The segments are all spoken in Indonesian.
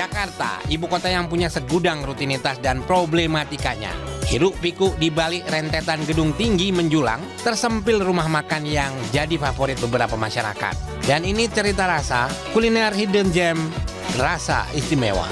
Jakarta, ibu kota yang punya segudang rutinitas dan problematikanya. Hiruk-pikuk di balik rentetan gedung tinggi menjulang, tersempil rumah makan yang jadi favorit beberapa masyarakat. Dan ini cerita rasa, kuliner hidden gem, rasa istimewa.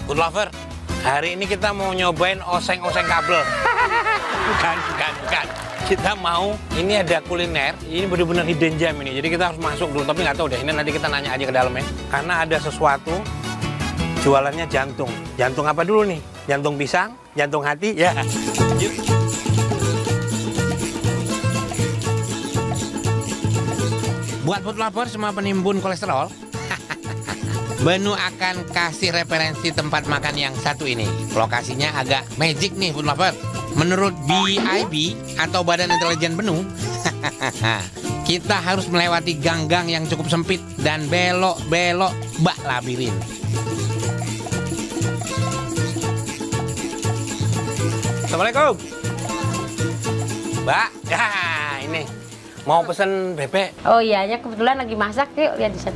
Food lover, hari ini kita mau nyobain oseng-oseng kabel. Bukan. Kita mau, ini ada kuliner, ini benar-benar hidden gem ini. Jadi kita harus masuk dulu, tapi nggak tahu deh. Ini nanti kita nanya aja ke dalamnya. Karena ada sesuatu, jualannya jantung. Jantung apa dulu nih? Jantung pisang, jantung hati, ya. Yuk. Buat food lover semua penimbun kolesterol, Benu akan kasih referensi tempat makan yang satu ini. Lokasinya agak magic nih food lover. Menurut BIB atau Badan Intelijen Benu, kita harus melewati gang-gang yang cukup sempit dan belok-belok bak labirin. Assalamualaikum, Mbak. Ya, ini mau pesen bebek. Oh iya, kebetulan lagi masak. Yuk lihat di sana.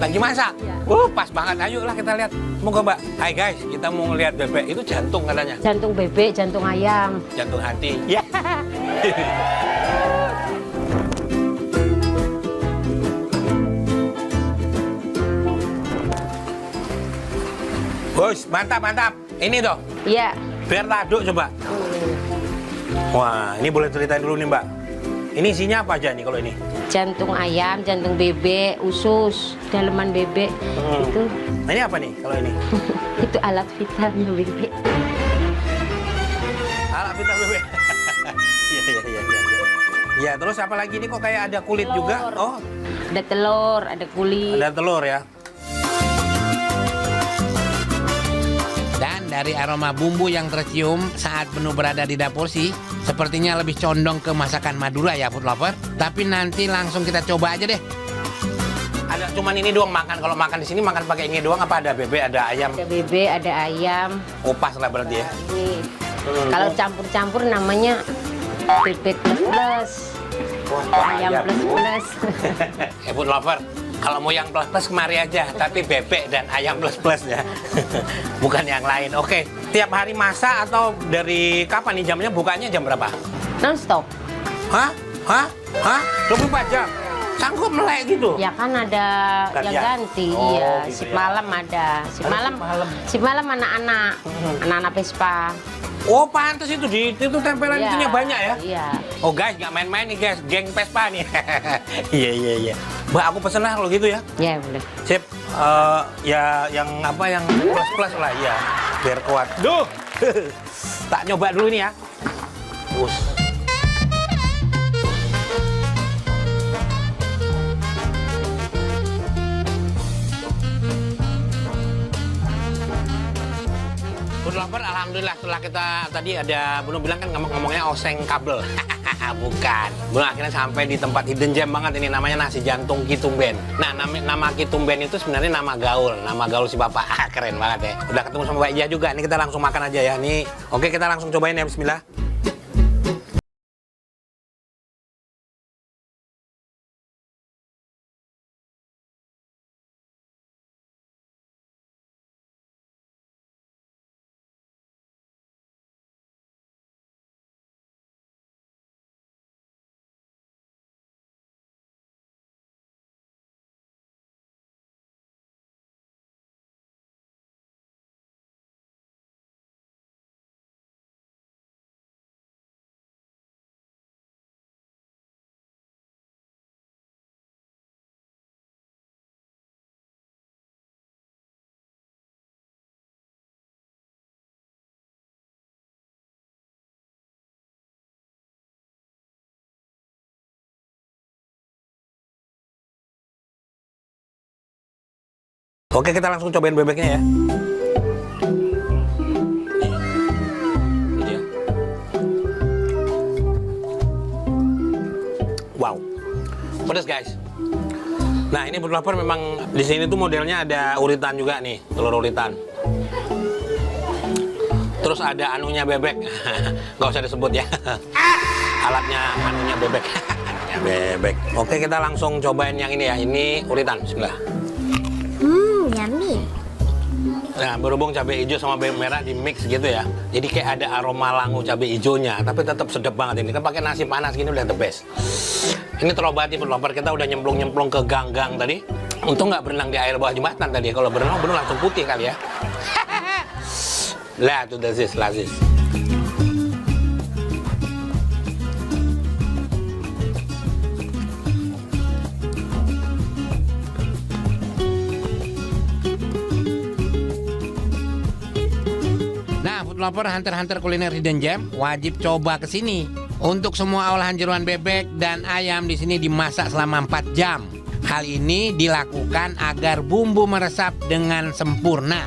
Lagi masak? Ya. Pas banget. Ayolah kita lihat. Moga Mbak. Hai guys, kita mau ngeliat bebek. Itu jantung katanya. Jantung bebek, jantung ayam. Jantung hati. Ya. Bos, mantap. Ini toh. Iya. Biar laduk coba. Wah, ini boleh ceritain dulu nih Mbak. Ini isinya apa aja nih kalau ini? Jantung ayam, jantung bebek, usus, daleman bebek. Itu. Nah, ini apa nih kalau ini? Itu alat vitalnya bebek. Alat vital bebek. Iya. Ya, terus apa lagi ini kok kayak ada kulit telur juga? Oh. Ada telur, ada kulit. Ada telur ya. Dan dari aroma bumbu yang tercium saat menu berada di dapur sih, sepertinya lebih condong ke masakan Madura ya food lover. Tapi nanti langsung kita coba aja deh. Ada cuman ini doang makan. Kalau makan di sini makan pakai ini doang apa ada bebek, ada ayam? Ada bebek, ada ayam. Oh, pas lah berarti ya. Ini. Kalau campur-campur namanya bebek plus. Ayam plus. Food lover, kalau mau yang plus kemari aja, tapi bebek dan ayam plus ya. Bukan yang lain. Oke, tiap hari masak atau dari kapan nih jamnya, bukanya jam berapa? Non-stop. Hah? 24 jam? Sanggup melek gitu? Ya kan ada yang ganti, Oh, iya. gitu Sip ya. malam ada. Sip malam anak-anak Vespa. Oh, pantas itu itu tempelan Iya, itunya banyak ya? Iya. Oh guys, nggak main-main nih guys, geng Vespa nih. Iya. Mbak, aku pesen lah kalau gitu ya. Ya boleh. Sip, ya yang apa yang plus lah ya, biar kuat. Duh, tak nyoba dulu nih ya. Us. Food lover, alhamdulillah setelah kita tadi ada Bruno bilang kan ngomongnya oseng kabel. Bukan. Bruno akhirnya sampai di tempat hidden gem banget ini, namanya nasi jantung Kitumben. Nah, nama Kitumben itu sebenarnya nama gaul si bapak. Keren banget ya. Udah ketemu sama Mbak Ija juga. Ini kita langsung makan aja ya. Nih, oke kita langsung cobain ya. Bismillah. Oke, kita langsung cobain bebeknya ya. Pedas guys. Nah ini food lover memang di sini tuh modelnya ada uritan juga nih, telur uritan. Terus ada anunya bebek, nggak usah disebut ya. Alatnya anunya bebek. Anunya bebek. Oke kita langsung cobain yang ini ya. Ini uritan, bismillah. Yummy. Nah berhubung cabai hijau sama bawang merah di mix gitu ya. Jadi kayak ada aroma langu cabai hijaunya, tapi tetap sedap banget ini. Kan pakai nasi panas gini udah the best. Ini terobati food lover, kita udah nyemplung ke gang-gang tadi. Untung nggak berenang di air bawah jembatan tadi. Kalau berenang langsung putih kali ya. Lah tuh lazis. Nah, food lover Hunter Kuliner Hidden Gem wajib coba ke sini. Untuk semua olahan jeroan bebek dan ayam di sini dimasak selama 4 jam. Hal ini dilakukan agar bumbu meresap dengan sempurna.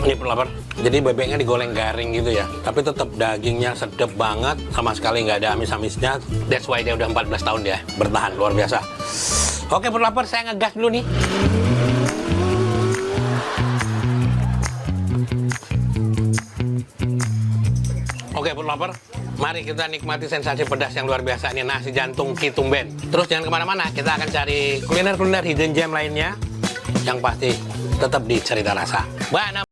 Ini food lover, jadi bebeknya digoreng garing gitu ya. Tapi tetap dagingnya sedap banget, sama sekali nggak ada amis-amisnya. That's why dia udah 14 tahun dia bertahan, luar biasa. Oke food lover, saya ngegas dulu nih. Oke food lover, mari kita nikmati sensasi pedas yang luar biasa ini, nasi jantung Ki Tumben. Terus jangan kemana-mana, kita akan cari kuliner hidden gem lainnya yang pasti tetap di Cerita Rasa. Bana